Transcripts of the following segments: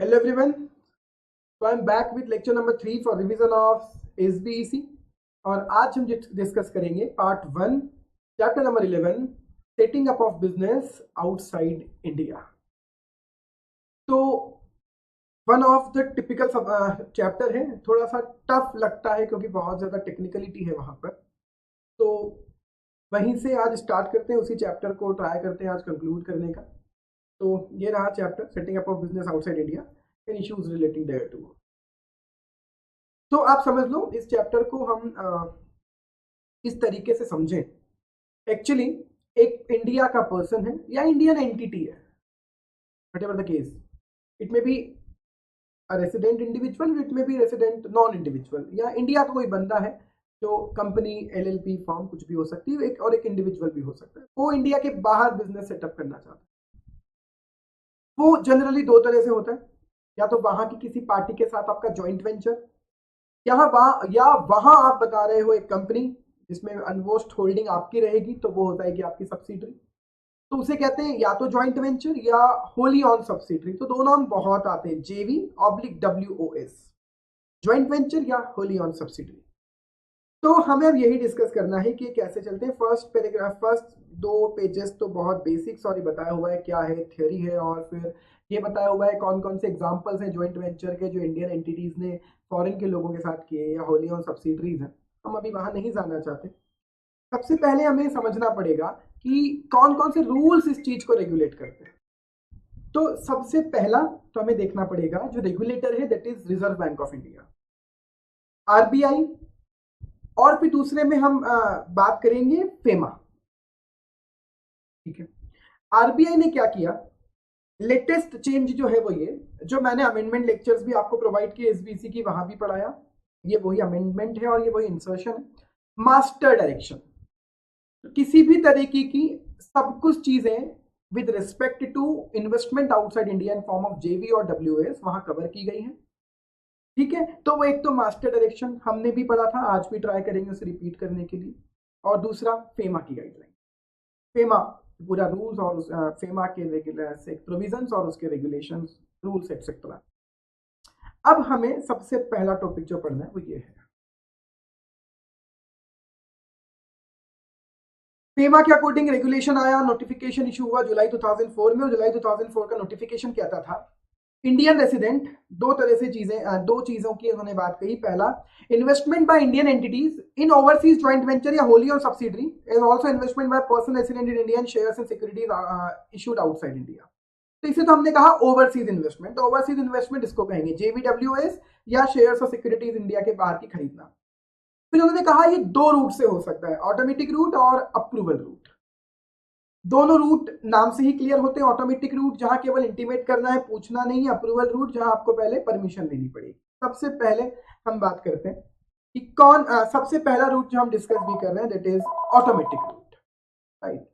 Hello everyone. So I'm back with lecture number 3 for revision of SBEC और आज हम discuss करेंगे part 1 chapter number 11 setting up of business outside India. तो one of the typical chapter है, थोड़ा सा tough लगता है क्योंकि बहुत ज़्यादा टेक्निकलिटी है वहाँ पर। तो वहीं से आज स्टार्ट करते हैं, उसी चैप्टर को ट्राई करते हैं आज कंक्लूड करने का। तो ये रहा chapter setting up of business outside India and issues relating thereto. तो आप समझ लो इस चैप्टर को हम इस तरीके से समझें। एक्चुअली एक इंडिया का पर्सन है या इंडियन एंटिटी है, whatever the case, it may be a resident individual, it may be resident non individual, या इंडिया का कोई बंदा है जो कंपनी एलएलपी फॉर्म कुछ भी हो सकती है, एक और एक इंडिविजुअल भी हो सकता है। वो इंडिया के बाहर बिजनेस सेटअप करना चाहता है। वो जनरली दो तरह से होता है, या तो वहां की किसी पार्टी के साथ आपका जॉइंट वेंचर, वहां आप बता रहे हो एक कंपनी जिसमें अनमोस्ट होल्डिंग आपकी रहेगी, तो वो होता है कि आपकी सब्सिडरी, तो उसे कहते हैं या तो जॉइंट वेंचर या होली ऑन सब्सिडरी। तो दो नाम बहुत आते हैं, जेवी ऑब्लिक WOS, जॉइंट वेंचर या होली ऑन सब्सिडरी। तो हमें अब यही डिस्कस करना है कि कैसे चलते हैं। फर्स्ट पैराग्राफ, फर्स्ट 2 पेजेस तो बहुत बेसिक सॉरी बताया हुआ है क्या है, थ्योरी है, और फिर ये बताया हुआ है कौन कौन से एग्जांपल्स हैं जॉइंट वेंचर के जो इंडियन एंटिटीज ने फॉरेन के लोगों के साथ किए या होली ऑन सब्सिडरीज हैं। हम अभी वहां नहीं जाना चाहते। सबसे पहले हमें समझना पड़ेगा कि कौन कौन से रूल्स इस चीज को रेगुलेट करते हैं। तो सबसे पहला तो हमें देखना पड़ेगा जो रेगुलेटर है, that is reserve Bank of India, RBI, और फिर दूसरे में हम बात करेंगे फेमा। ठीक है, RBI ने क्या किया, लेटेस्ट चेंज जो है वो ये, जो मैंने अमेंडमेंट लेक्चर्स भी आपको प्रोवाइड किए एसबीसी की, वहां भी पढ़ाया, ये वही अमेंडमेंट है और ये वही इंसर्शन है। मास्टर डायरेक्शन, किसी भी तरीके की सब कुछ चीजें with respect to investment outside India in form of JV और WOS वहां कवर की गई है। ठीक है, तो वो एक तो मास्टर डायरेक्शन हमने भी पढ़ा था, आज भी ट्राई करेंगे उसे रिपीट करने के लिए। और दूसरा फेमा की गाइडलाइन, फेमा पूरा रूल्स और फेमा के प्रोविजंस और उसके रेगुलेशंस, रूल्स एक्सेट्रा। अब हमें सबसे पहला टॉपिक जो पढ़ना है वो ये है, फेमा के अकॉर्डिंग रेगुलेशन आया, नोटिफिकेशन इशू हुआ जुलाई 2004 में, और जुलाई 2004 का नोटिफिकेशन कहता था इंडियन रेसिडेंट, दो तरह से चीजें, दो चीजों की उन्होंने बात कही। पहला, investment by Indian entities in overseas joint venture या होली और subsidiary, and also investment by person resident in India in shares and securities issued outside India. तो इसे तो हमने कहा ओवरसीज इन्वेस्टमेंट। तो ओवरसीज इन्वेस्टमेंट इसको कहेंगे JVWS या शेयर्स और सिक्योरिटीज इंडिया के बाहर की खरीदना। फिर उन्होंने कहा ये दो रूट से हो सकता है, ऑटोमेटिक रूट और अप्रूवल रूट। दोनों रूट नाम से ही क्लियर होते हैं, ऑटोमेटिक रूट जहां केवल इंटीमेट करना है, पूछना नहीं है, अप्रूवल रूट जहां आपको पहले परमिशन लेनी पड़ेगी। सबसे पहले हम बात करते हैं कि सबसे पहला रूट जो हम डिस्कस भी कर रहे हैं, that is automatic route, right.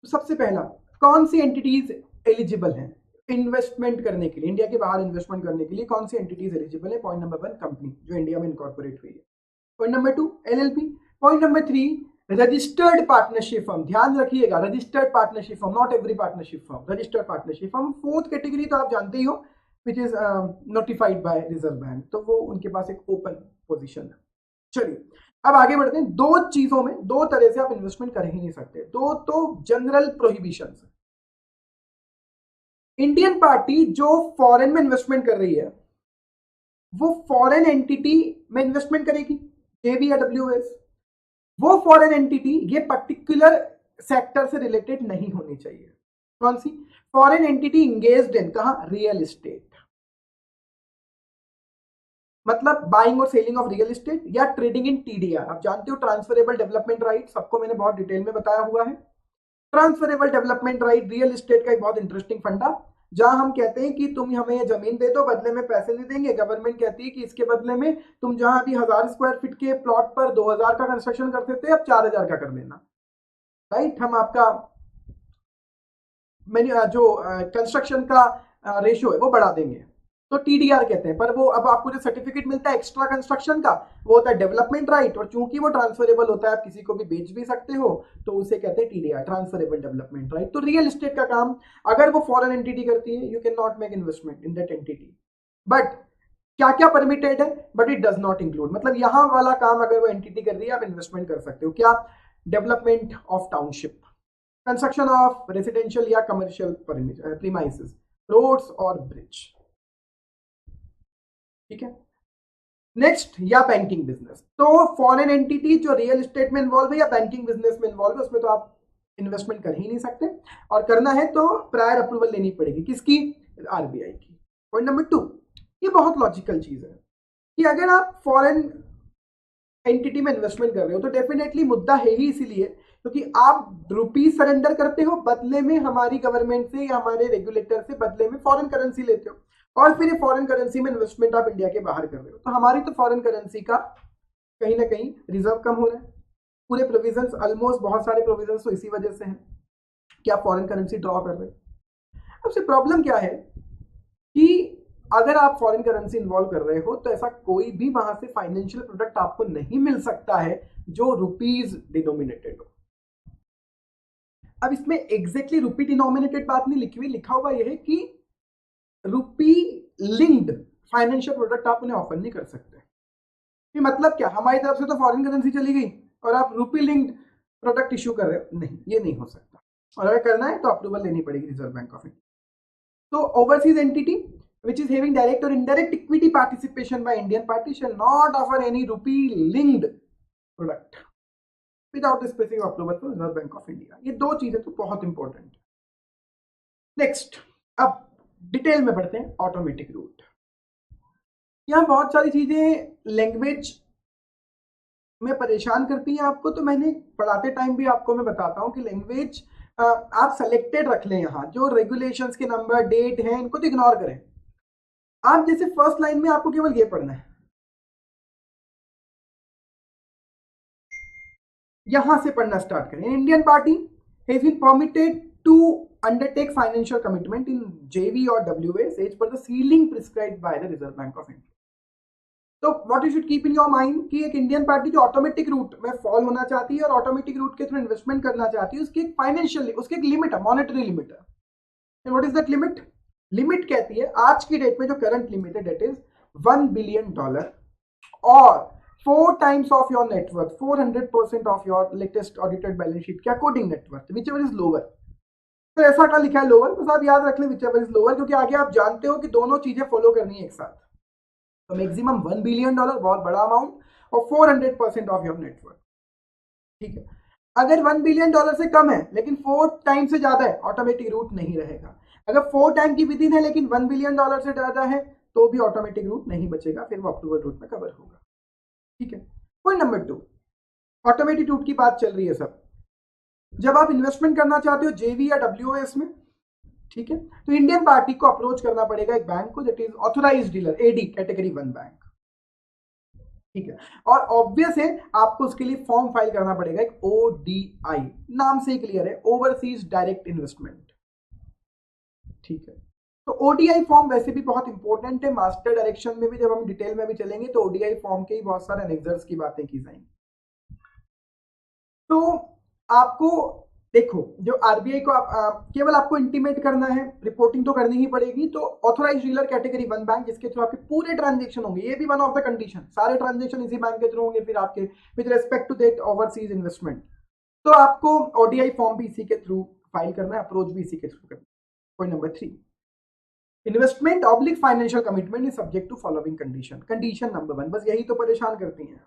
सबसे पहला, कौन सी एंटिटीज एलिजिबल हैं इन्वेस्टमेंट करने के लिए, इंडिया के बाहर इन्वेस्टमेंट करने के लिए कौन सी एंटिटीज एलिजिबल है? पॉइंट नंबर 1, कंपनी जो इंडिया में इनकॉर्पोरेट हुई है। Point number 2, LLP। Point number 3, registered partnership firm. ध्यान रखिएगा, registered partnership firm, not every partnership firm, registered partnership firm. Fourth category तो आप जानते ही हो, which is notified by reserve bank, तो वो उनके पास एक ओपन पोजीशन है। चलिए अब आगे बढ़ते हैं। दो चीजों में, दो तरह से आप इन्वेस्टमेंट कर ही नहीं सकते, दो तो जनरल प्रोहिबिशन है। इंडियन पार्टी जो फॉरेन में इन्वेस्टमेंट कर रही है, वो फॉरेन एंटिटी में इन्वेस्टमेंट करेगी, जेवी या WOS। वो फॉरेन एंटिटी ये पर्टिकुलर सेक्टर से रिलेटेड नहीं होनी चाहिए। कौन सी? फॉरेन एंटिटी इंगेज्ड इन, कहा? रियल एस्टेट, मतलब बाइंग और सेलिंग ऑफ रियल एस्टेट या ट्रेडिंग इन TDR। आप जानते हो ट्रांसफरेबल डेवलपमेंट राइट, सबको मैंने बहुत डिटेल में बताया हुआ है। Transferable development right real estate का एक बहुत इंटरेस्टिंग फंडा, जहां हम कहते हैं कि तुम हमें ये जमीन दे दो, बदले में पैसे नहीं देंगे। गवर्नमेंट कहती है कि इसके बदले में तुम जहां भी 1000 स्क्वायर फीट के प्लॉट पर 2000 का कंस्ट्रक्शन करते थे, अब 4000 का कर देना, राइट। हम आपका जो कंस्ट्रक्शन का रेशियो है वो बढ़ा देंगे। तो टीडीआर कहते हैं। पर वो अब आपको जो सर्टिफिकेट मिलता है एक्स्ट्रा कंस्ट्रक्शन का, वो होता है डेवलपमेंट राइट, और चूंकि वो ट्रांसफरेबल होता है, आप किसी को भी बेच भी सकते हो, तो उसे कहते हैं टीडीआर, ट्रांसफरेबल डेवलपमेंट राइट। तो रियल एस्टेट का काम अगर वो फॉरेन एंटिटी करती है, you can not make investment in that entity. But क्या क्या परमिटेड है, but it does not include, मतलब यहां वाला काम अगर वो एंटिटी कर रही है, आप इन्वेस्टमेंट कर सकते हो। क्या? Development of township, construction of residential या कमर्शियल प्रीमाइसेस, रोड्स और ब्रिज। ठीक है। नेक्स्ट, या बैंकिंग बिजनेस। तो फॉरेन एंटिटी जो रियल एस्टेट में इन्वॉल्व है या बैंकिंग बिजनेस में इन्वॉल्व है, उसमें तो आप इन्वेस्टमेंट कर ही नहीं सकते, और करना है तो प्रायर अप्रूवल लेनी पड़ेगी। किसकी? आरबीआई की। पॉइंट नंबर 2, ये बहुत लॉजिकल चीज है कि अगर आप फॉरेन एंटिटी में इन्वेस्टमेंट कर रहे हो तो डेफिनेटली मुद्दा है ही इसीलिए क्योंकि आप रुपीज सरेंडर करते हो, बदले में हमारी गवर्नमेंट से या हमारे रेगुलेटर से बदले में फॉरेन करेंसी लेते हो, और फिर ये फॉरेन करेंसी में इन्वेस्टमेंट आप इंडिया के बाहर कर रहे हो, तो हमारी तो फॉरेन करेंसी का कहीं ना कहीं रिजर्व कम हो रहा है। पूरे प्रोविजंस, ऑलमोस्ट बहुत सारे प्रोविजंस तो इसी वजह से हैं कि आप फॉरेन करेंसी ड्रॉ कर रहे हो। अब से प्रॉब्लम क्या है कि अगर आप फॉरेन करेंसी इन्वॉल्व कर रहे हो तो ऐसा कोई भी वहां से फाइनेंशियल प्रोडक्ट आपको नहीं मिल सकता है जो रुपीज डिनोमिनेटेड हो। अब इसमें एग्जैक्टली रुपी डिनोमिनेटेड बात नहीं लिखी हुई, लिखा हुआ यह है कि रुपी लिंक्ड फाइनेंशियल प्रोडक्ट आप उन्हें ऑफर नहीं कर सकते। ये मतलब क्या? हमारी तरफ से तो फॉरेन करेंसी चली गई और आप रुपी लिंक्ड प्रोडक्ट इश्यू कर रहे हो, नहीं, ये नहीं हो सकता। और अगर करना है तो अप्रूवल लेनी पड़ेगी रिजर्व बैंक ऑफ इंडिया। तो overseas entity which is having direct or indirect equity participation by Indian party shall not offer any rupee linked product without the specific approval from Reserve Bank of India। ये दो चीजें तो बहुत important है। Next, अब detail में बढ़ते हैं। ऑटोमेटिक रूट, यहाँ बहुत सारी चीजें लैंग्वेज में परेशान करती हैं आपको, तो मैंने पढ़ाते टाइम भी आपको मैं बताता हूँ कि लैंग्वेज आप सेलेक्टेड रख लें। यहाँ जो रेगुलेशंस के नंबर, डेट हैं, इनको तो इग्नोर करें। आप जैसे फर्स्ट लाइन में आपको केवल ये पढ़ना है, यहां से पढ़ना स्टार्ट करें। Indian party has been permitted to undertake financial commitment in JV और WS as per the ceiling prescribed by the Reserve Bank of India. So what you should keep in your mind कि एक Indian party जो automatic route में fall होना चाहती है और automatic route के थ्रू इन्वेस्टमेंट करना चाहती है, उसकी एक फाइनेंशियल, उसकी एक लिमिट है, मॉनेटरी लिमिट है। And what is that limit? Limit कहती है आज की डेट में जो करंट लिमिट है दैट इज $1 बिलियन और 4 times of your net worth, 400% of your latest audited balance sheet क्या coding net worth, whichever is lower। तो ऐसा क्या लिखा है लोअर, बस आप याद रख लें whichever is lower, क्योंकि आगे आप जानते हो कि दोनों चीजें फॉलो करनी है एक साथ। तो मैक्सिमम $1 बिलियन, बहुत बड़ा अमाउंट, और 400% ऑफ योर नेटवर्थ। ठीक है। अगर $1 बिलियन से कम है लेकिन 4 टाइम से ज्यादा है, ऑटोमेटिक रूट नहीं रहेगा। अगर 4 टाइम की विद इन है लेकिन $1 बिलियन से ज्यादा है तो भी ऑटोमेटिक रूट नहीं बचेगा, फिर वो अप्रूवल रूट में कवर होगा। ठीक है। पॉइंट नंबर 2, ऑटोमेटिक रूट की बात चल रही है सब। जब आप इन्वेस्टमेंट करना चाहते हो जेवी या डब्ल्यूएस में, ठीक है, तो इंडियन पार्टी को अप्रोच करना पड़ेगा एक बैंक को, that is authorised dealer, AD, category 1 bank. ठीक है। और ऑब्वियस है आपको उसके लिए फॉर्म फाइल करना पड़ेगा एक ओडीआई, नाम से ही क्लियर है, ओवरसीज डायरेक्ट इन्वेस्टमेंट। ठीक है। तो ओडीआई फॉर्म वैसे भी बहुत इंपॉर्टेंट है, मास्टर डायरेक्शन में भी जब हम डिटेल में भी चलेंगे तो ओडीआई फॉर्म के ही बहुत सारे एनेक्सर्स की बातें की जाएंगी। तो आपको देखो, जो आरबीआई को केवल आपको इंटीमेट करना है, रिपोर्टिंग तो करनी ही पड़ेगी। तो ऑथराइज्ड डीलर कैटेगरी 1 बैंक, जिसके थ्रू आपके पूरे ट्रांजेक्शन होंगे, ये भी वन ऑफ द कंडीशन, सारे ट्रांजेक्शन इसी बैंक के थ्रू होंगे फिर आपके with respect to that overseas investment. तो आपको ओडीआई फॉर्म भी इसी के थ्रू फाइल करना है, अप्रोच भी इसी के थ्रू करना है। Point number 3, investment oblique financial commitment is subject to following condition. Condition number 1, बस यही तो परेशान करती हैं।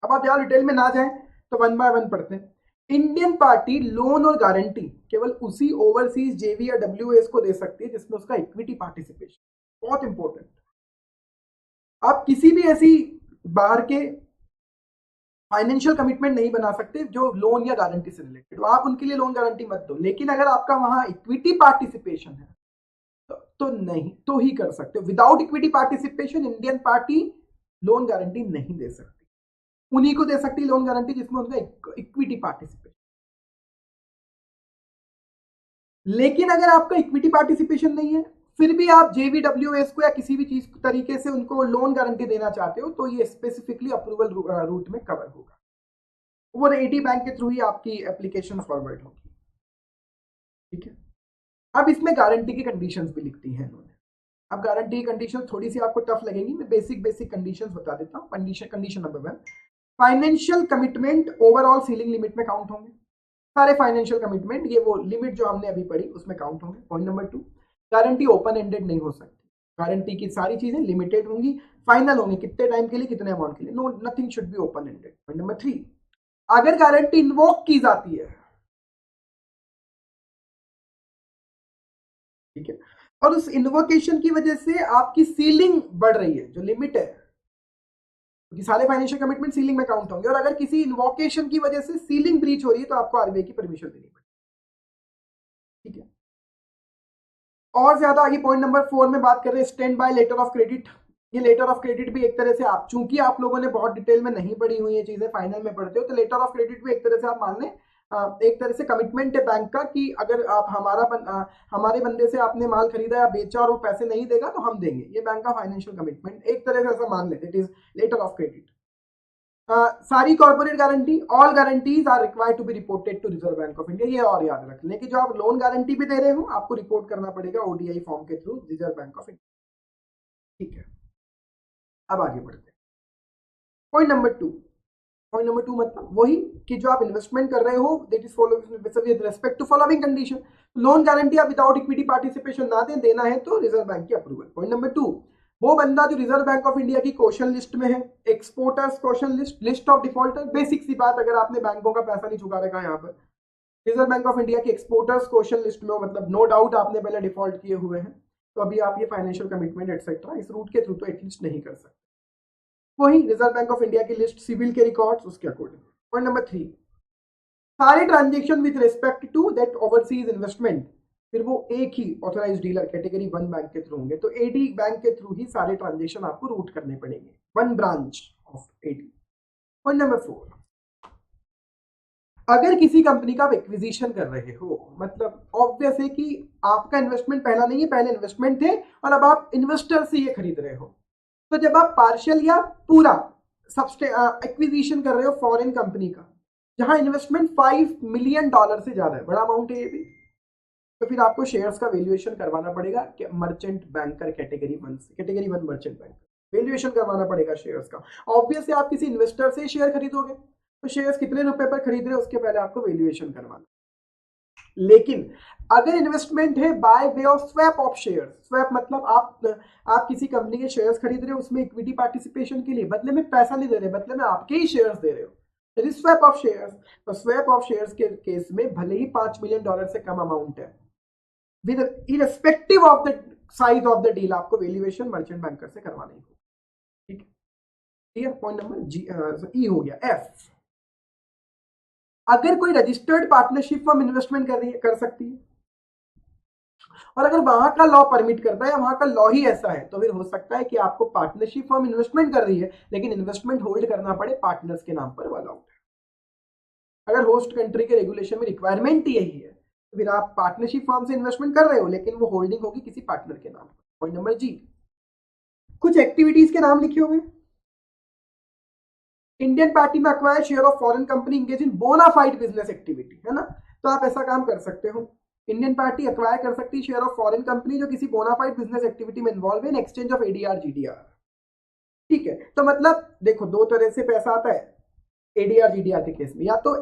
अब आप यार डिटेल में ना जाएं तो 1 बाय 1 पढ़ते हैं। इंडियन पार्टी लोन और गारंटी केवल उसी ओवरसीज जेवी या डब्ल्यूएस को दे सकती है जिसमें उसका इक्विटी पार्टिसिपेशन, बहुत इंपॉर्टेंट। आप किसी भी ऐसी बाहर के फाइनेंशियल कमिटमेंट नहीं बना सकते जो लोन या गारंटी से रिलेटेड, तो आप उनके लिए लोन गारंटी मत दो। लेकिन अगर आपका वहां इक्विटी पार्टिसिपेशन है तो नहीं, तो ही कर सकते हो। Without equity participation Indian party loan guarantee नहीं दे सकती, उन्हीं को दे सकती लोन गारंटी जिसमें उनका इक्विटी पार्टिसिपेशन। लेकिन अगर आपका इक्विटी पार्टिसिपेशन नहीं है, फिर भी आप JVWS को या किसी भी चीज तरीके से उनको लोन गारंटी देना चाहते हो तो ये स्पेसिफिकली अप्रूवल रूट में कवर होगा, वो एडी बैंक के थ्रू ही आपकी एप्लीकेशन फॉरवर्ड होगी। ठीक है, अब इसमें गारंटी की कंडीशंस भी लिखती हैं इन्होंने। अब गारंटी की कंडीशन थोड़ी सी आपको टफ लगेंगी, मैं बेसिक कंडीशंस बता देता हूँ। Condition number 1, financial commitment overall ceiling limit में काउंट होंगे। सारे फाइनेंशियल कमिटमेंट ये वो लिमिट जो हमने अभी पढ़ी उसमें काउंट होंगे। Point number 2, guarantee open ended नहीं हो सकती, गारंटी की सारी चीजें लिमिटेड होंगी, फाइनल होंगे कितने टाइम के लिए, कितने अमाउंट के लिए, no nothing should be open ended. Point number 3, अगर गारंटी इन्वोक की जाती है, ठीक है, और उस इन्वोकेशन की वजह से आपकी सीलिंग बढ़ रही है, जो लिमिट है, क्योंकि सारे फाइनेंशियल कमिटमेंट सीलिंग में काउंट होंगे, और अगर किसी इन्वोकेशन की वजह से सीलिंग ब्रीच हो रही है तो आपको आरबीआई की परमिशन देनी पड़ेगी। ठीक है, और ज्यादा आगे पॉइंट नंबर 4 में बात कर रहे हैं standby letter of credit. ये लेटर ऑफ क्रेडिट भी एक तरह से आप, चूंकि आप लोगों ने बहुत डिटेल में नहीं पढ़ी हुई है चीजें, फाइनल में पढ़ते हो, तो लेटर ऑफ क्रेडिट भी एक तरह से आप मान लें एक तरह से कमिटमेंट है बैंक का कि अगर आप हमारे बंदे से आपने माल खरीदा या बेचा और वो पैसे नहीं देगा तो हम देंगे, ये बैंक का फाइनेंशियल कमिटमेंट एक तरह से ऐसा मान लेते, it is letter of credit. सारी corporate guarantee, all guarantees are required to be reported to Reserve Bank of India. ये और याद रख लें कि जो आप लोन गारंटी भी दे रहे हो आपको रिपोर्ट करना पड़ेगा ओडीआई फॉर्म के through reserve Bank of India. ठीक है, अब आगे बढ़ते हैं। पॉइंट नंबर 2, पॉइंट नंबर 2 मतलब वही कि जो आप इन्वेस्टमेंट कर रहे हो that is follow with respect to following condition, loan guarantee आप विदाउट इक्विटी पार्टिसिपेशन ना दें, देना है तो रिजर्व बैंक की अप्रूवल। पॉइंट नंबर 2, वो बंदा जो रिजर्व बैंक ऑफ इंडिया की क्वेश्चन लिस्ट में है, exporters question list, list of defaulter, basic सी बात, अगर आपने बैंकों का पैसा नहीं चुका रखा यहाँ पर रिजर्व बैंक ऑफ इंडिया की एक्सपोर्टर्स क्वेश्चन लिस्ट में हो, मतलब नो डाउट आपने पहले डिफॉल्ट किए हुए हैं, तो अभी आप ये फाइनेंशियल कमिटमेंट एटसेट्रा इस रूट के थ्रू तो एटलीस्ट नहीं कर सकते। वही रिजर्व बैंक ऑफ इंडिया की लिस्ट, सिविल के रिकॉर्ड्स, उसके अकॉर्डिंग। पॉइंट नंबर 3, सारे transaction with respect to that overseas investment फिर वो एक ही ऑथराइज्ड डीलर कैटेगरी 1 बैंक के थ्रू होंगे, तो एडी बैंक के थ्रू ही सारे ट्रांजेक्शन आपको रूट करने पड़ेंगे, 1 branch of AD. Point number 4, अगर किसी कंपनी का आप एक्विजिशन कर रहे हो, मतलब ऑब्वियस है कि आपका इन्वेस्टमेंट पहला नहीं है, पहले इन्वेस्टमेंट थे और अब आप इन्वेस्टर से ये खरीद रहे हो, तो जब आप पार्शियल या पूरा एक्विजिशन कर रहे हो फॉरेन कंपनी का जहां इन्वेस्टमेंट $5 मिलियन से ज्यादा है, बड़ा अमाउंट है ये भी, तो फिर आपको शेयर्स का वैल्यूएशन करवाना पड़ेगा कि मर्चेंट बैंकर कैटेगरी 1 से, कैटेगरी 1 मर्चेंट बैंकर वैल्यूएशन करवाना पड़ेगा शेयर्स का। ऑब्वियसली आप किसी इन्वेस्टर से शेयर खरीदोगे तो शेयर्स कितने रुपए पर खरीद रहे हो उसके पहले आपको वैल्यूएशन करवाना। लेकिन अगर इन्वेस्टमेंट है by way of swap of shares, swap मतलब आप किसी कंपनी के शेयर्स खरीद रहे हो, उसमें इक्विटी पार्टिसिपेशन के लिए बदले में पैसा नहीं दे रहे, बदले में आपके ही शेयर्स दे रहे हो, स्वैप ऑफ शेयर्स। तो स्वैप ऑफ शेयर्स के केस में भले ही $5 मिलियन से कम अमाउंट है, with irrespective of the size of the deal आपको वैल्यूएशन मर्चेंट बैंकर से करवानी होगी। ठीक है, पॉइंट नंबर जी ई हो गया। एफ, अगर कोई रजिस्टर्ड पार्टनरशिप फर्म इन्वेस्टमेंट कर सकती है और अगर वहां का लॉ परमिट करता है या वहां का लॉ ही ऐसा है तो फिर हो सकता है कि आपको पार्टनरशिप फर्म इन्वेस्टमेंट कर रही है लेकिन इन्वेस्टमेंट होल्ड करना पड़े पार्टनर्स के नाम पर वाला आउट है। अगर होस्ट कंट्री के रेगुलेशन में रिक्वायरमेंट ही यही है तो फिर आप पार्टनरशिप फर्म से इन्वेस्टमेंट कर रहे हो लेकिन वो होल्डिंग होगी किसी पार्टनर के नाम पर। पॉइंट नंबर जी, कुछ एक्टिविटीज के नाम लिखे हुए। इंडियन पार्टी में acquire share of foreign company engage in bona fide business activity, है ना, तो आप ऐसा काम कर सकते हो। इंडियन पार्टी अक्वायर कर सकती है शेयर ऑफ फॉरेन कंपनी जो किसी बोनाफाइड बिजनेस एक्टिविटी में इन्वॉल्व है in exchange of ADR GDR. ठीक है, तो मतलब देखो दो तरह से पैसा आता है एडीआर जीडीआर के केस में, या तो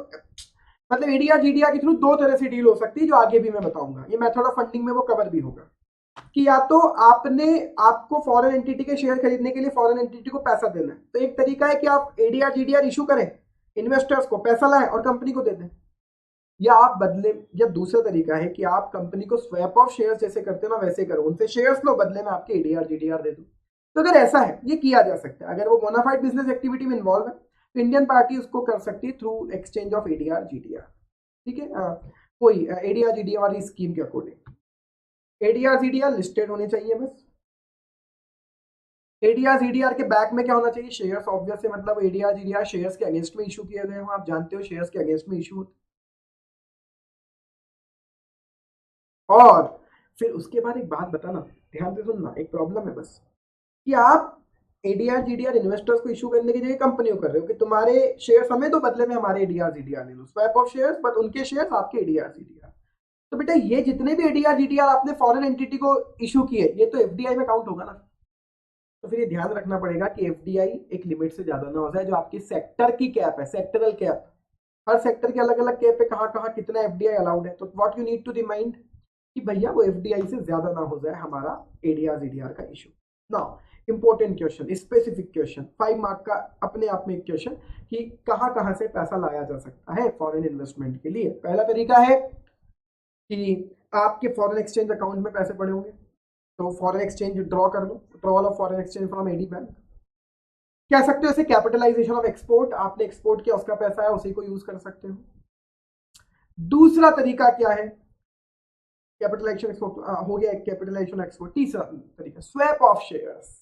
मतलब एडीआर जीडीआर के थ्रू दो तरह से डील हो सकती है जो आगे भी मैं बताऊंगा, ये मेथड ऑफ फंडिंग में वो कवर भी होगा कि या तो आपको फॉरेन एंटिटी के शेयर खरीदने के लिए फॉरेन एंटिटी को पैसा देना है, तो एक तरीका है कि आप एडीआर जीडीआर इशू करें, इन्वेस्टर्स को पैसा लाएं और कंपनी को दे दें, या आप बदले, या दूसरा तरीका है कि आप कंपनी को स्वैप ऑफ शेयर्स जैसे करते हो ना वैसे करो, उनसे शेयर्स लो, बदले में आपके एडीआर जीडीआर दे दो। तो अगर ऐसा है ये किया जा सकता है, अगर वो बोनाफाइड बिजनेस एक्टिविटी में इन्वॉल्व है तो इंडियन पार्टी उसको कर सकती है through exchange of ADR GDR. ठीक है, कोई एडीआर जीडीआर वाली स्कीम के अकॉर्डिंग एडीआर जीडीआर लिस्टेड होने चाहिए बस। एडीआर जीडीआर के बैक में क्या होना चाहिए, शेयर्स, ऑब्वियस है, मतलब एडीआर जीडीआर शेयर्स के अगेंस्ट में इशू किए गए हो, आप जानते हो शेयर्स के अगेंस्ट में इशू होते, और फिर उसके बाद एक बात बताना, ध्यान से सुनना, एक प्रॉब्लम है बस कि आप एडीआर जीडीआर इन्वेस्टर्स को इशू करने की जगह कंपनी को कर रहे हो कि तुम्हारे शेयर्स हमें तो बदले में हमारे एडीआर जीडीआर ले लो, स्वैप ऑफ शेयर्स, बट उनके शेयर्स आपके एडीआर जीडीआर। तो बेटा ये जितने भी एडीआर जीडीआर आपने फॉरेन एंटिटी को इशू किए, ये तो एफडीआई में काउंट होगा ना। तो फिर ये ध्यान रखना पड़ेगा कि एफडीआई एक लिमिट से ज्यादा ना हो जाए, जो आपकी सेक्टर की कैप है, सेक्टरल कैप, हर सेक्टर के अलग अलग कैप पे कहाँ कहाँ कितना एफडीआई अलाउड है। तो what you need to remind कि भैया वो एफडीआई से ज्यादा ना हो जाए हमारा एडीआर जीडीआर का issue. Now important question, specific question, 5 mark का अपने आप में एक क्वेश्चन कि कहाँ कहाँ से पैसा लाया जा सकता है फॉरेन इन्वेस्टमेंट के लिए। पहला तरीका है कि आपके फॉरेन एक्सचेंज अकाउंट में पैसे पड़े होंगे, तो फॉरेन एक्सचेंज ड्रॉ कर लो, withdrawal of foreign exchange from AD bank. कह सकते हो इसे कैपिटलाइजेशन ऑफ एक्सपोर्ट, आपने एक्सपोर्ट किया उसका पैसा है, उसी को यूज कर सकते हो। दूसरा तरीका क्या है, कैपिटलाइजेशन एक्सपोर्ट हो गया, कैपिटलाइजेशन एक्सपोर्ट। तीसरा तरीका स्वैप ऑफ शेयर्स,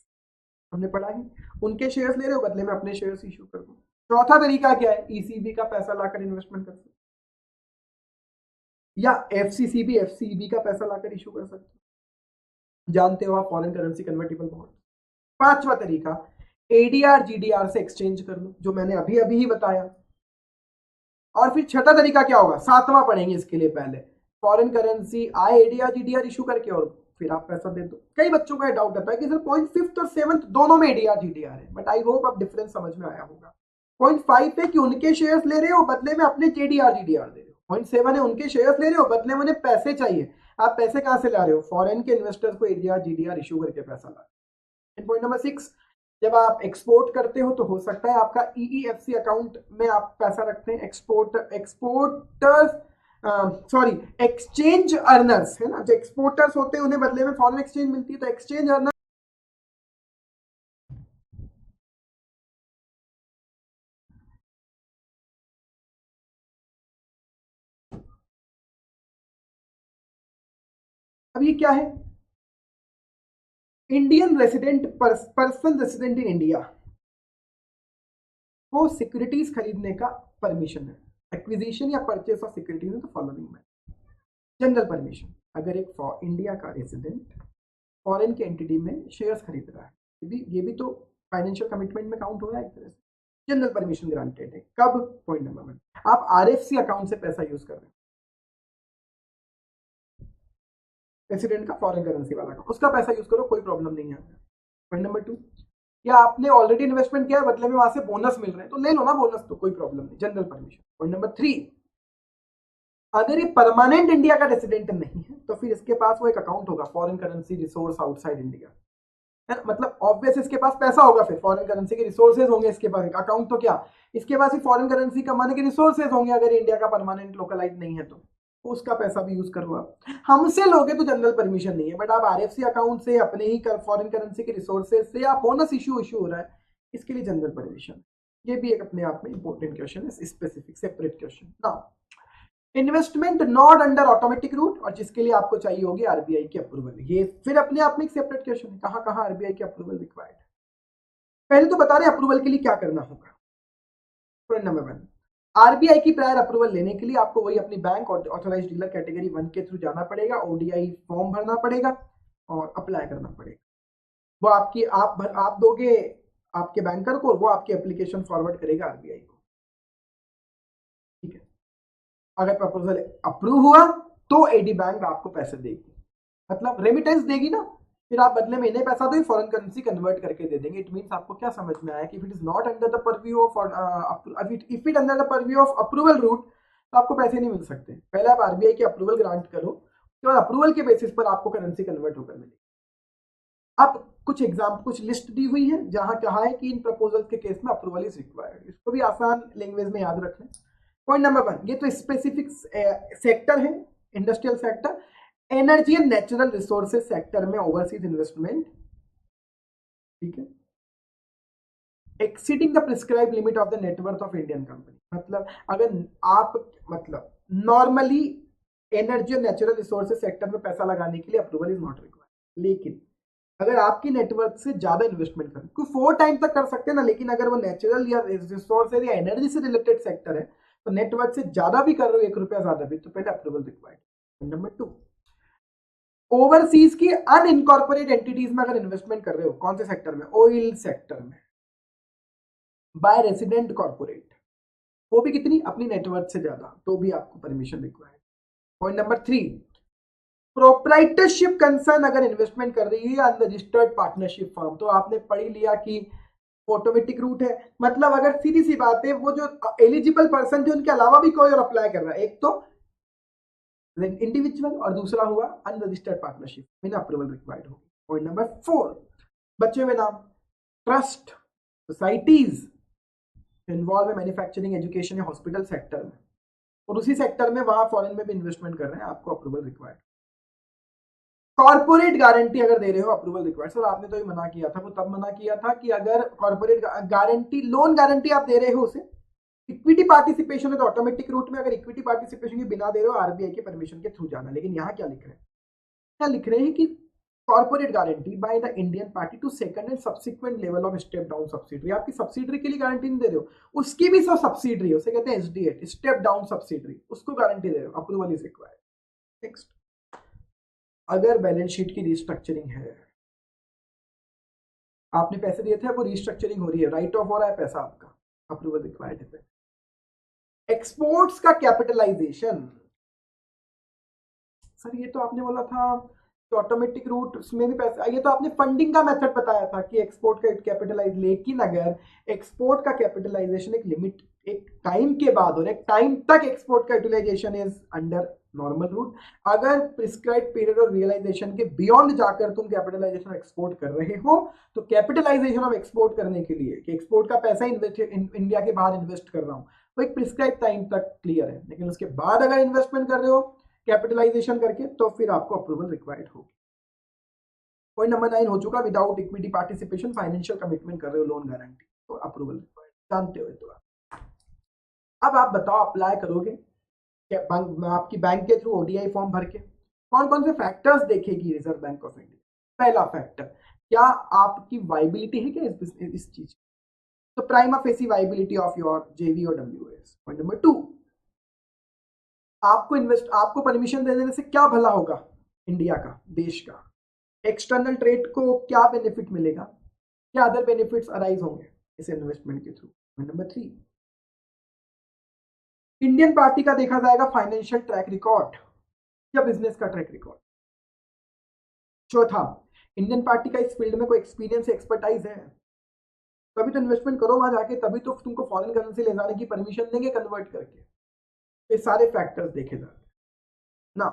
हमने पढ़ा ही, उनके शेयर्स ले रहे हो बदले में अपने शेयर्स इशू कर दो। चौथा तरीका क्या है, ईसीबी का पैसा लाकर इन्वेस्टमेंट कर सकते या एफसीसीबी एफसीबी का पैसा लाकर इशू कर सकते हो, जानते हो आप, फॉरेन करेंसी कन्वर्टिबल बॉन्ड। पांचवा तरीका एडीआर जीडीआर से एक्सचेंज कर लो, जो मैंने अभी अभी ही बताया। और फिर छठा तरीका क्या होगा, सातवां पढ़ेंगे इसके लिए, पहले फॉरेन करेंसी आए एडीआर जीडीआर इशू करके और फिर आप पैसा दे दो। कई बच्चों का डाउट आता है कि सर पॉइंट 5th और 7th दोनों में एडीआर जीडीआर है, बट आई होप अब डिफरेंस समझ में आया होगा। पॉइंट 5 है कि उनके शेयर्स ले रहे हो बदले में अपने एडीआर जीडीआर दे रहे हो। पॉइंट 7 है उनके शेयर्स ले रहे हो बदले में उन्हें पैसे चाहिए, आप पैसे कहां से ला रहे हो, फॉरेन के इन्वेस्टर्स को एडीआर जीडीआर इशू करके पैसा ला रहे हो। पॉइंट नंबर 6, जब आप एक्सपोर्ट करते हो तो हो सकता है आपका ईईएफसी अकाउंट में आप पैसा रखते हैं, एक्सपोर्टर्स सॉरी एक्सचेंज अर्नर्स है ना, जो एक्सपोर्टर्स होते हैं उन्हें बदले में फॉरेन एक्सचेंज मिलती है, तो एक्सचेंज अर्नर अब ये क्या है, Indian resident person resident in India को सिक्योरिटीज खरीदने का परमिशन है, एक्विजिशन या purchase of securities in the following में। जनरल परमिशन, अगर एक इंडिया का रेसिडेंट फॉरेन के एंटिटी में शेयर्स खरीद रहा है, ये भी तो फाइनेंशियल कमिटमेंट में काउंट हो रहा है एक तरह से, जनरल परमिशन ग्रांटेड है। कब, पॉइंट नंबर 1, आप आरएफसी अकाउंट से पैसा यूज कर रहे हैं, रेसिडेंट का फॉरेन करेंसी वाला अकाउंट, उसका पैसा यूज करो, कोई प्रॉब्लम नहीं है। पॉइंट नंबर 2, या आपने ऑलरेडी इन्वेस्टमेंट किया है बदले में वहां से बोनस मिल रहे हैं तो ले लो ना बोनस, तो कोई प्रॉब्लम नहीं, जनरल परमिशन। पॉइंट नंबर 3, अगर ये परमानेंट इंडिया का रेसिडेंट नहीं है तो फिर इसके पास वो एक अकाउंट होगा, foreign currency resource outside India, है मतलब ऑब्वियस इसके पास पैसा होगा, फिर फॉरेन करेंसी के रिसोर्सेज होंगे इसके पास, एक अकाउंट तो क्या, इसके पास ही फॉरेन करेंसी कमाने के रिसोर्सेज होंगे, अगर इंडिया का परमानेंट लोकलाइज नहीं है तो उसका पैसा भी यूज करो आप। हमसे लोगे तो जनरल परमिशन नहीं है, बट आप आरएफसी अकाउंट से अपने ही फॉरेन करेंसी के रिसोर्सेज से या बोनस इशू हो रहा है, इसके लिए जनरल परमिशन। ये भी एक अपने आप में इंपॉर्टेंट क्वेश्चन है, specific separate question. Now investment not under automatic route, और जिसके लिए आपको चाहिए होगी आरबीआई की अप्रूवल, ये फिर अपने आप में एक सेपरेट क्वेश्चन है, कहां कहां आरबीआई की अप्रूवल रिक्वायर्ड। पहले तो बता रहे अप्रूवल के लिए क्या करना होगा। पॉइंट नंबर 1, आरबीआई की प्रायर अप्रूवल लेने के लिए आपको वही अपनी बैंक और ऑथराइज्ड डीलर कैटेगरी 1 के थ्रू जाना पड़ेगा, ओडीआई फॉर्म भरना पड़ेगा और अप्लाई करना पड़ेगा। वो आपकी आप दोगे आपके बैंकर को, वो आपकी एप्लीकेशन फॉरवर्ड करेगा आरबीआई को, ठीक है। अगर प्रपोजल अप्रूव हुआ तो एडी बैंक आपको पैसे देगी, मतलब रेमिटेंस देगी ना, फिर आप बदले में इन्हें पैसा दो, फॉरेन करेंसी कन्वर्ट करके दे देंगे। इट मींस आपको क्या समझ में आया कि if it is not under the purview of if it under the purview of approval route तो आपको पैसे नहीं मिल सकते। पहले आप आरबीआई की अप्रूवल ग्रांट करो, उसके बाद अप्रूवल के बेसिस पर आपको करेंसी कन्वर्ट होकर मिलेगी। अब कुछ एग्जाम्पल, कुछ लिस्ट दी हुई है जहां कहा है कि इन प्रपोजल्स के केस में अप्रूवल इज रिक्वायर्ड, इसको भी आसान लैंग्वेज में याद रख लें। पॉइंट नंबर 1, ये तो स्पेसिफिक सेक्टर है, industrial sector, energy and natural resources sector में ओवरसीज इन्वेस्टमेंट, ठीक है, exceeding the prescribe limit of the net worth of Indian company, मतलब अगर आप मतलब नॉर्मली एनर्जी और नेचुरल रिसोर्सेज सेक्टर में पैसा लगाने के लिए अप्रूवल इज नॉट रिक्वायर्ड, लेकिन अगर आपकी नेटवर्थ से ज्यादा इन्वेस्टमेंट करें, कोई 4 टाइम तक कर सकते हैं ना, लेकिन अगर वो नेचुरल या रिसोर्सेज या एनर्जी से रिलेटेड सेक्टर है तो नेटवर्थ से ज्यादा भी कर रहे हो, 1 रुपया ज्यादा भी, तो पहले अप्रूवल रिक्वायर्ड। नंबर 2, ओवरसीज की अनइनकॉर्पोरेट एंटिटीज में अगर इन्वेस्टमेंट कर रहे हो, कौन से सेक्टर में, ऑयल सेक्टर में, बाय रेसिडेंट कॉर्पोरेट, वो भी कितनी, अपनी नेटवर्थ से ज्यादा, तो भी आपको permission required. Point number 3, proprietorship concern अगर इन्वेस्टमेंट कर रही है अनरजिस्टर्ड पार्टनरशिप फर्म, तो आपने पढ़ लिया कि ऑटोमेटिक रूट है, मतलब अगर सीधी सी बात है, वो जो एलिजिबल पर्सन थे उनके अलावा भी कोई और अप्लाई कर रहा है, एक तो इंडिविजुअल और दूसरा हुआ अनरजिस्टर्ड पार्टनरशिप, बिना अप्रूवल रिक्वायर्ड होगी। पॉइंट नंबर 4, बचे हुए नाम, ट्रस्ट, सोसाइटीज इन्वॉल्व है मैन्युफैक्चरिंग, एजुकेशन या हॉस्पिटल सेक्टर में, और उसी सेक्टर में वहां फॉरेन में भी इन्वेस्टमेंट कर रहे हैं, आपको अप्रूवल रिक्वायर्ड। कॉर्पोरेट गारंटी अगर दे रहे हो, अप्रूवल रिक्वायर्ड। सर आपने तो ये मना किया था, वो तब मना किया था कि अगर कॉर्पोरेट गारंटी, लोन गारंटी आप दे रहे हो उसे, इक्विटी पार्टिसिपेशन है तो ऑटोमेटिक रूट में, अगर इक्विटी पार्टिसिपेशन के बिना दे रहे हो आरबीआई के परमिशन के थ्रू जाना। लेकिन यहाँ क्या लिख रहे हैं, क्या लिख रहे हैं कि corporate guarantee by the Indian party to second and subsequent level of step down subsidiary, आपकी सब्सिडरी के लिए गारंटी नहीं दे रहे हो, उसकी भी सब सब्सिडरी है, उसे कहते हैं एसडीएट, स्टेप डाउन सब्सिडरी, उसको गारंटी दे रहे हो, अप्रूवल इज रिक्वायर्ड। नेक्स्ट, अगर बैलेंस शीट की रिस्ट्रक्चरिंग है, आपने पैसे दिए थे, वो रिस्ट्रक्चरिंग हो रही है, राइट ऑफ हो रहा है पैसा आपका, अप्रूवल रिक्वायर्ड है। एक्सपोर्ट्स का कैपिटलाइजेशन, सर ये तो आपने बोला था कि ऑटोमेटिक रूट में भी पैसा, ये तो आपने फंडिंग का मेथड बताया था कि एक्सपोर्ट का कैपिटलाइज, लेकिन अगर एक्सपोर्ट का कैपिटलाइजेशन एक लिमिट, एक टाइम के बाद और एक टाइम तक एक्सपोर्ट का utilisation is under normal route, अगर प्रिस्क्राइब पीरियड ऑफ रियलाइजेशन के बियॉन्ड जाकर तुम कैपिटलाइजेशन ऑफ एक्सपोर्ट कर रहे हो, तो कैपिटलाइजेशन ऑफ एक्सपोर्ट करने के लिए कि एक्सपोर्ट का पैसा इंडिया के बाहर इन्वेस्ट कर रहा हूं, तो एक प्रिस्क्राइब टाइम तक क्लियर है, लेकिन उसके बाद अगर इन्वेस्टमेंट कर रहे हो कैपिटलाइजेशन करके, तो फिर आपको अप्रूवल रिक्वायर्ड होगी। पॉइंट नंबर 9 हो चुका, without equity participation financial commitment कर रहे हो, लोन गारंटी, तो अप्रूवल रिक्वायर्ड, जानते हो तो अब आप बताओ अप्लाई करोगे आपकी बैंक के थ्रू ओडीआई फॉर्म भर के, कौन कौन से फैक्टर्स देखेगी रिजर्व बैंक ऑफ इंडिया। पहला फैक्टर, क्या आपकी वाइबिलिटी है क्या इस चीज, तो prima facie viability of your जेवी और डब्ल्यूएस। पॉइंट नंबर 2, आपको परमिशन दे देने से क्या भला होगा इंडिया का, देश का, एक्सटर्नल ट्रेड को क्या बेनिफिट मिलेगा, क्या अदर बेनिफिट्स अराइज होंगे इस इन्वेस्टमेंट के through. Point number 3, Indian party का देखा जाएगा फाइनेंशियल ट्रैक रिकॉर्ड या बिजनेस का ट्रैक रिकॉर्ड। चौथा, इंडियन पार्टी का इस फील्ड में कोई एक्सपीरियंस एक्सपर्टाइज है, तभी तो इन्वेस्टमेंट करो वहां जाके, तभी तो तुमको फॉरेन करेंसी ले जाने की परमिशन देंगे कन्वर्ट करके। ये सारे फैक्टर्स देखे जाते हैं ना,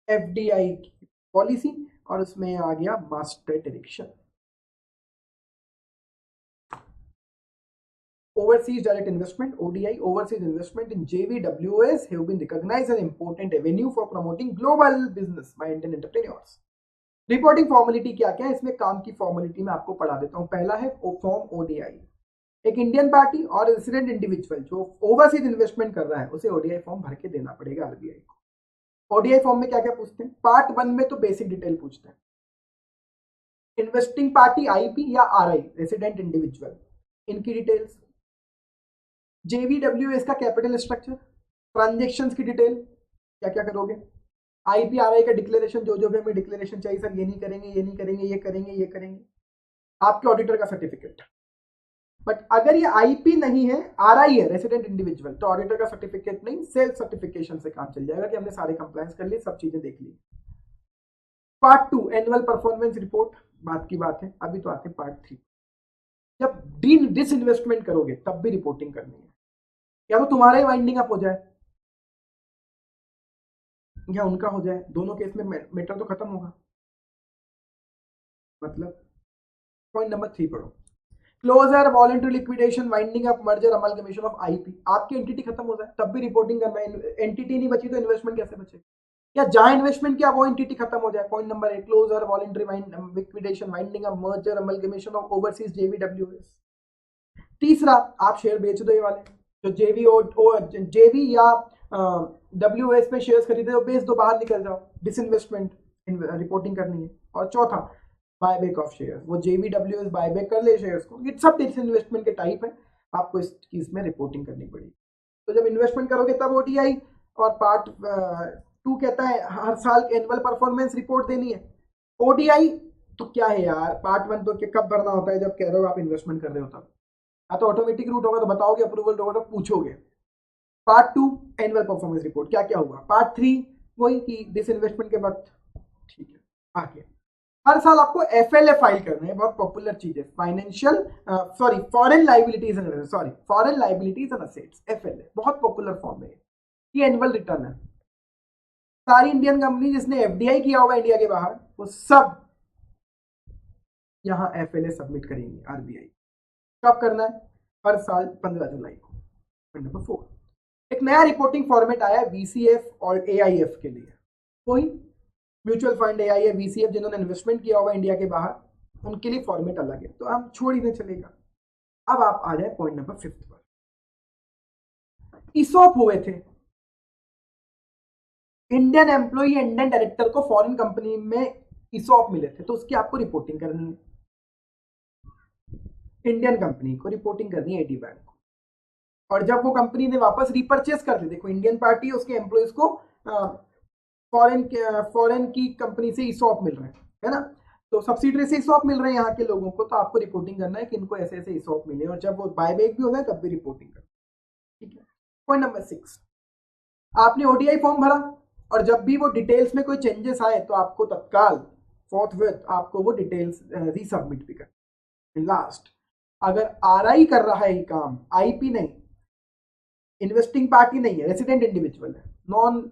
एफडीआई की पॉलिसी, और उसमें आ गया master direction. Overseas direct investment (ODI), overseas investment in JVWS have been recognized as an important avenue for promoting global business by Indian entrepreneurs. Reporting formality क्या क्या है, इसमें काम की फॉर्मेलिटी में आपको पढ़ा देता हूं। पहला है फॉर्म ओडीआई, एक इंडियन पार्टी और रेसिडेंट इंडिविजुअल जो ओवरसीज इन्वेस्टमेंट कर रहा है उसे ओडीआई फॉर्म भर के देना पड़ेगा आरबीआई को। ओडीआई फॉर्म में क्या क्या पूछते हैं, पार्ट 1 में तो बेसिक डिटेल पूछते हैं, इन्वेस्टिंग पार्टी आईपी या आरआई रेसिडेंट इंडिविजुअल, इनकी डिटेल्स, जेवीडब्ल्यूएस का कैपिटल स्ट्रक्चर, ट्रांजेक्शंस की डिटेल, क्या क्या करोगे, आईपीआरआई का डिक्लेरेशन, जो जो भी हमें डिक्लेरेशन चाहिए, सर ये नहीं करेंगे, ये नहीं करेंगे, ये करेंगे, ये करेंगे, आपके ऑडिटर का सर्टिफिकेट। बट अगर ये आईपी नहीं है, आरआई है रेसिडेंट इंडिविजुअल, तो ऑडिटर का सर्टिफिकेट नहीं, सेल्फ सर्टिफिकेशन से काम चल जाएगा कि हमने सारे कंप्लायंस कर लिए, सब चीजें देख ली। पार्ट 2 एनुअल परफॉर्मेंस रिपोर्ट, बात की बात है। अभी तो आते पार्ट 3, जब डिसइन्वेस्टमेंट करोगे तब भी रिपोर्टिंग करनी है, या तो तुम्हारा ही वाइंडिंग अप हो जाए या उनका हो जाए, दोनों केस में मैटर तो खत्म होगा। मतलब पॉइंट नंबर 3 पढ़ो, closure, voluntary liquidation, winding up, merger, amalgamation of IP, आपकी एंटिटी खत्म हो जाए तब भी रिपोर्टिंग करना है, एंटिटी नहीं बची तो इन्वेस्टमेंट कैसे बचे, या जहां इन्वेस्टमेंट किया वो एंटिटी खत्म हो जाए। Point number 8, closure, voluntary liquidation, winding up, merger, amalgamation of overseas JV WS. तीसरा, आप शेयर बेच दो, ये वाले जो जेवी या डब्ल्यूएस में शेयर्स खरीदे हो, बेच दो, बाहर निकल जाओ, डिसइन्वेस्टमेंट रिपोर्टिंग करनी है। और चौथा, बायबैक ऑफ शेयर्स, वो जेवीडब्ल्यूएस बायबैक कर ले शेयर्स को, ये सब डिसइन्वेस्टमेंट के टाइप है, आपको इस चीज में रिपोर्टिंग करनी पड़ेगी। तो जब इन्वेस्टमेंट करोगे तब ओडीआई, और पार्ट 2 कहता है हर साल एनुअल परफॉर्मेंस रिपोर्ट देनी है। ओडीआई तो क्या है यार, पार्ट 1 तो कब भरना होता है, जब कह रहे हो आप इन्वेस्टमेंट कर रहे हो तब, तो ऑटोमेटिक रूट होगा तो बताओगे, अप्रूवल होगा तो पूछोगे। पार्ट 2 एनुअल परफॉर्मेंस रिपोर्ट, क्या क्या हुआ। पार्ट 3 वही कि डिस इन्वेस्टमेंट के वक्त, ठीक है। आगे हर साल आपको एफएलए फाइल करना है, बहुत पॉपुलर चीज है, financial foreign liabilities and assets, FLA बहुत पॉपुलर फॉर्म है, ये एनुअल रिटर्न है। सारी इंडियन कंपनी जिसने एफडीआई किया होगा इंडिया के बाहर, वो सब यहां एफएलए सबमिट करेंगे आरबीआई। कब करना है, हर साल 15 जुलाई को। नंबर 4, एक नया रिपोर्टिंग फॉर्मेट आया है वीसीएफ और एआईएफ के लिए। कोई म्यूचुअल फंड एआईएफ वीसीएफ जिन्होंने इन्वेस्टमेंट किया होगा इंडिया के बाहर, उनके लिए फॉर्मेट अलग है, तो हम छोड़ ही नहीं चलेगा। अब आप आ जाए पॉइंट नंबर 5 पर। ईसॉप हुए थे, इंडियन एम्प्लॉई इंडियन डायरेक्टर को फॉरेन कंपनी में ईसॉप मिले थे, तो उसकी आपको रिपोर्टिंग करनी है। इंडियन कंपनी को रिपोर्टिंग करनी है एडी बैंक को, और जब वो कंपनी ने वापस रिपर्चेस कर दी, देखो इंडियन पार्टी उसके एम्प्लॉइज को फॉरेन की कंपनी से ईसॉप मिल रहे हैं, है ना, तो सब्सिडरी से ईसॉप मिल रहे हैं यहाँ के लोगों को, तो आपको रिपोर्टिंग करना है कि इनको ऐसे ऐसे ईसॉप मिले, और जब वो बायबैक भी हो जाए तब भी रिपोर्टिंग करना, ठीक है। पॉइंट नंबर 6, आपने ओडीआई फॉर्म भरा, और जब भी वो डिटेल्स में कोई चेंजेस आए तो आपको तत्काल फोर्थविथ आपको वो डिटेल्स रीसबमिट भी करना। लास्ट, अगर आरआई कर रहा है ये काम, आईपी नहीं, इन्वेस्टिंग पार्टी नहीं है, रेसिडेंट इंडिविजुअल है, नॉन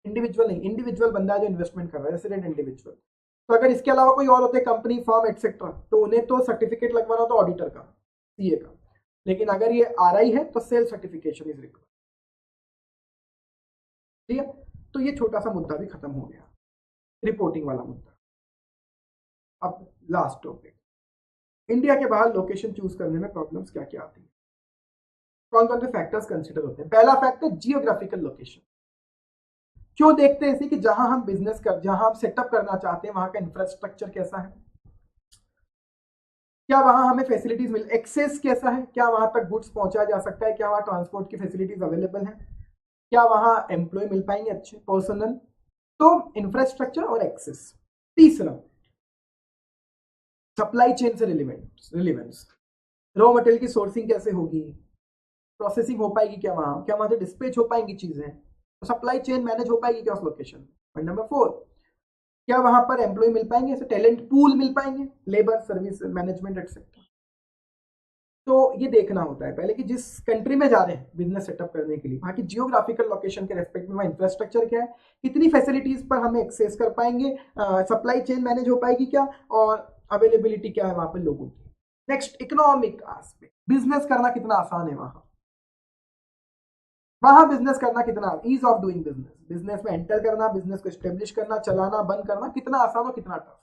इंडिविजुअल नहीं, इंडिविजुअल बंदा जो इन्वेस्टमेंट कर रहा है, रेसिडेंट इंडिविजुअल, तो अगर इसके अलावा कोई और होते कंपनी फर्म एटसेट्रा, तो उन्हें तो सर्टिफिकेट लगवाना होता ऑडिटर का, सीए का, लेकिन अगर ये आरआई है तो सेल्फ सर्टिफिकेशन इज रिक्वायर्ड, ठीक है। तो ये छोटा सा मुद्दा भी खत्म हो गया, रिपोर्टिंग वाला मुद्दा। अब लास्ट टॉपिक, इंडिया के बाहर लोकेशन चूज करने में प्रॉब्लम्स क्या क्या आती है, कौन कौन से फैक्टर्स कंसिडर होते हैं। पहला फैक्टर जियोग्राफिकल लोकेशन। क्यों देखते हैं इसे कि जहां हम जहां हम सेटअप करना चाहते हैं वहां का इंफ्रास्ट्रक्चर कैसा है, क्या वहां हमें फैसिलिटीज मिल, एक्सेस कैसा है, क्या वहां तक गुड्स पहुंचाया जा सकता है, क्या वहां ट्रांसपोर्ट की फैसिलिटीज अवेलेबल है, क्या वहां एम्प्लॉय मिल पाएंगे अच्छे पर्सनल, तो इंफ्रास्ट्रक्चर और एक्सेस। तीसरा, सप्लाई चेन से रिलेवेंस, रॉ मटेरियल की सोर्सिंग कैसे होगी, प्रोसेसिंग हो पाएगी क्या वहां से डिस्पैच हो पाएंगी चीजें, तो सप्लाई चेन मैनेज हो पाएगी क्या उस लोकेशन। पॉइंट नंबर 4, क्या वहां पर एम्प्लॉय मिल पाएंगे, ऐसे टैलेंट पूल मिल पाएंगे, लेबर सर्विस मैनेजमेंट एक्सेट्रा। तो ये देखना होता है पहले कि जिस कंट्री में जा रहे हैं बिजनेस सेटअप करने के लिए, वहाँ की जियोग्राफिकल लोकेशन के रेस्पेक्ट में वहाँ इंफ्रास्ट्रक्चर क्या है, कितनी फैसिलिटीज पर हमें एक्सेस कर पाएंगे, सप्लाई चेन मैनेज हो पाएगी क्या, और अवेलेबिलिटी क्या है वहां पर लोगों की। नेक्स्ट, इकोनॉमिक एस्पेक्ट, बिजनेस करना कितना आसान है वहां बिजनेस करना कितना, ease of doing business, business में एंटर करना, बिजनेस को एस्टेब्लिश करना, चलाना, बंद करना कितना आसान और कितना टफ,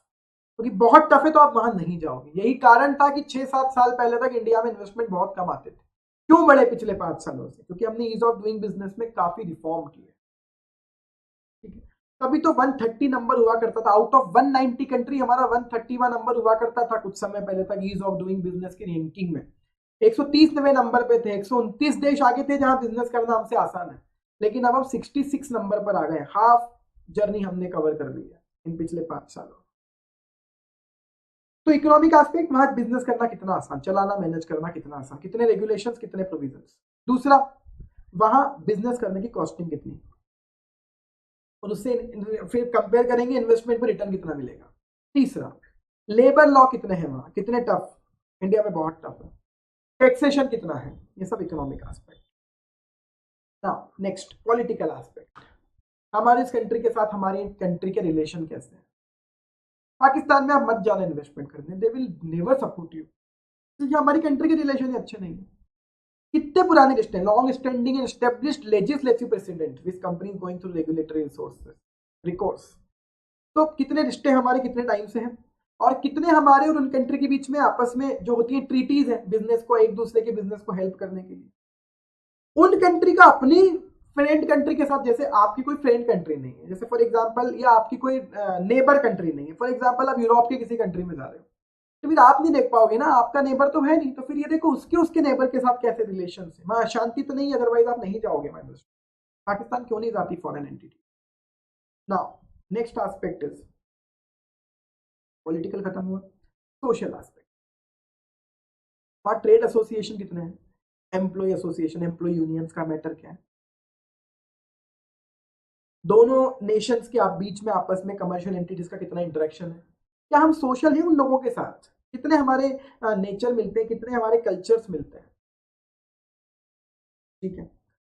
क्योंकि बहुत टफ है तो आप वहां नहीं जाओगे। यही कारण था कि 6-7 साल पहले तक इंडिया में इन्वेस्टमेंट बहुत कम आते थे। क्यों बढ़े पिछले 5 सालों से, क्योंकि हमने ईज ऑफ डूइंग बिजनेस में काफी रिफॉर्म किए, ठीक है। तभी तो 130 नंबर हुआ करता था, आउट ऑफ 190 कंट्री हमारा 130वां नंबर हुआ करता था कुछ समय पहले तक ईज ऑफ डूइंग बिजनेस की रैंकिंग में। 130वें नंबर पे थे, 129 देश आगे थे जहां बिजनेस करना हमसे आसान है, लेकिन अब हम 66 नंबर पर आ गए। हाफ जर्नी हमने कवर कर ली है इन पिछले 5 सालों। तो इकोनॉमिक एस्पेक्ट, वहां बिजनेस करना कितना आसान, चलाना मैनेज करना कितना आसान, कितने रेगुलेशंस, कितने प्रोविजंस। दूसरा, वहां बिजनेस करने की कॉस्टिंग कितनी, और उससे फिर कंपेयर करेंगे इन्वेस्टमेंट पर रिटर्न कितना मिलेगा। तीसरा, लेबर लॉ कितने हैं वहां, कितने टफ, इंडिया में बहुत टफ है। टैक्सेशन कितना है, ये सब economic aspect. Now next, political aspect, हमारे इस कंट्री के साथ हमारी कंट्री के रिलेशन कैसे हैं। पाकिस्तान में आप मत जाना इन्वेस्टमेंट करने, they will never support you, क्योंकि हमारी कंट्री के रिलेशन अच्छे नहीं है। कितने पुराने रिश्ते हैं, long standing and established legislative president with company going through regulatory resources records. तो कितने रिश्ते हमारे कितने टाइम से हैं, और कितने हमारे और उन कंट्री के बीच में आपस में जो होती है ट्रीटीज है बिजनेस को, एक दूसरे के बिजनेस को हेल्प करने के लिए। उन कंट्री का अपनी फ्रेंड कंट्री के साथ, जैसे आपकी कोई फ्रेंड कंट्री नहीं है, जैसे फॉर एग्जांपल, या आपकी कोई नेबर कंट्री नहीं है, फॉर एग्जांपल आप यूरोप के किसी कंट्री में जा रहे हो, तो फिर आप नहीं देख पाओगे ना, आपका नेबर तो है नहीं, तो फिर ये देखो उसके नेबर के साथ कैसे रिलेशन है। वहां अशांति तो नहीं, अदरवाइज आप नहीं जाओगे। पाकिस्तान क्यों नहीं जाती foreign entity, now next aspect is political खत्म हुआ, सोशल एस्पेक्ट। वहाँ ट्रेड एसोसिएशन कितने हैं, एम्प्लॉय एसोसिएशन, एम्प्लॉय यूनियंस का मैटर क्या है, दोनों नेशंस के आप बीच में आपस में कमर्शियल एंटिटीज का कितना इंटरेक्शन है, क्या हम सोशल है उन लोगों के साथ, कितने हमारे नेचर मिलते हैं, कितने हमारे कल्चर्स मिलते हैं, ठीक है।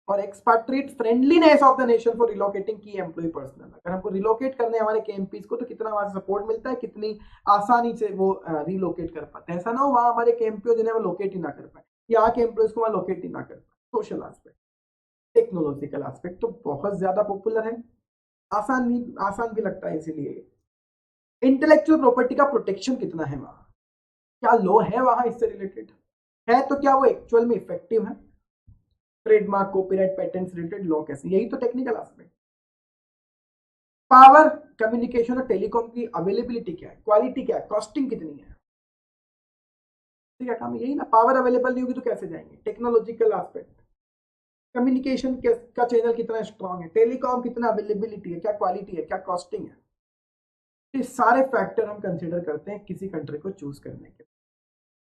और expatriate friendliness of the nation for relocating की एम्प्लॉय पर्सनल, अगर हमको रिलोकेट करने हमारे केएमपीज को तो कितना हमारा सपोर्ट मिलता है, कितनी आसानी से वो रिलोकेट कर पाते हैं, ऐसा ना हो वहाँ हमारे केएमपी हो जिन्हें वो लोकेट ही ना कर पाए, यहाँ के एम्प्लॉयज को वहाँ लोकेट ही ना कर पाए। सोशल एस्पेक्ट, टेक्नोलॉजिकल एस्पेक्ट तो बहुत ज्यादा पॉपुलर है, आसान भी लगता है इसीलिए। इंटेलेक्चुअल प्रॉपर्टी का प्रोटेक्शन कितना है वहां, क्या लॉ है वहां इससे रिलेटेड, है तो क्या वो एक्चुअल में इफेक्टिव है, trademark, copyright, patents related law कैसे, यही तो टेक्निकल एस्पेक्ट। पावर, कम्युनिकेशन और टेलीकॉम की अवेलेबिलिटी क्या है, क्वालिटी क्या है, कॉस्टिंग कितनी है, ठीक है काम यही ना, पावर अवेलेबल नहीं होगी तो कैसे जाएंगे। टेक्नोलॉजिकल एस्पेक्ट, कम्युनिकेशन का चैनल कितना स्ट्रांग है, टेलीकॉम कितना अवेलेबिलिटी है, क्या क्वालिटी है, क्या कॉस्टिंग है, ये सारे फैक्टर हम कंसीडर करते हैं किसी कंट्री को चूज करने के।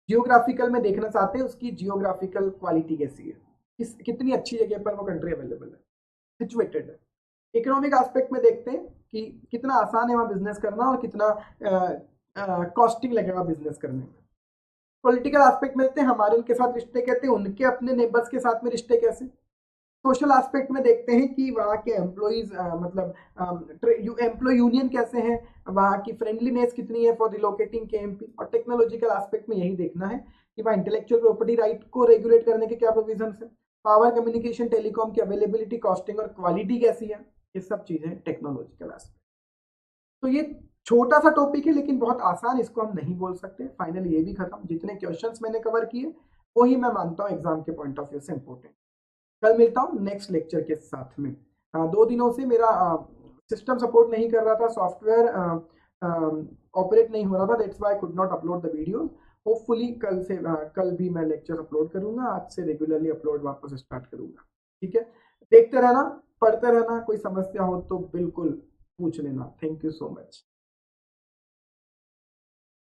जियोग्राफिकल में देखना चाहते हैं उसकी जियोग्राफिकल क्वालिटी कैसी है, कितनी अच्छी जगह पर वो कंट्री अवेलेबल है, सिचुएटेड है। इकोनॉमिक एस्पेक्ट में देखते हैं कि कितना आसान है वहाँ बिजनेस करना और कितना कॉस्टिंग लगेगा बिजनेस करने में। पॉलिटिकल एस्पेक्ट में देखते हैं हमारे उनके साथ रिश्ते कैसे, उनके अपने नेबर्स के साथ में रिश्ते कैसे। सोशल एस्पेक्ट में देखते हैं कि वहाँ के एम्प्लॉइज मतलब एम्प्लॉय यूनियन कैसे हैं, वहाँ की फ्रेंडलीनेस कितनी है फॉर रिलोकेटिंग केएमपी। और टेक्नोलॉजिकल एस्पेक्ट में यही देखना है कि वहाँ इंटेलेक्चुअल प्रॉपर्टी राइट को रेगुलेट करने के क्या प्रोविजन है, पावर, कम्युनिकेशन, टेलीकॉम की अवेलेबिलिटी, कॉस्टिंग और क्वालिटी कैसी है, ये सब चीजें टेक्नोलॉजिकल एस्पेक्ट। तो ये छोटा सा टॉपिक है लेकिन बहुत आसान, इसको हम नहीं बोल सकते। फाइनली ये भी खत्म, जितने क्वेश्चंस मैंने कवर किए वही मैं मानता हूँ एग्जाम के पॉइंट ऑफ व्यू से इंपॉर्टेंट। कल मिलता हूँ नेक्स्ट लेक्चर के साथ में। 2 दिनों से मेरा सिस्टम सपोर्ट नहीं कर रहा था, सॉफ्टवेयर ऑपरेट नहीं हो रहा था, that's why I could not upload the video. Hopefully कल भी मैं लेक्चर अपलोड करूंगा, आज से रेगुलरली अपलोड वापस स्टार्ट करूंगा, ठीक है। देखते रहना, पढ़ते रहना, कोई समस्या हो तो बिल्कुल पूछ लेना। Thank you so much.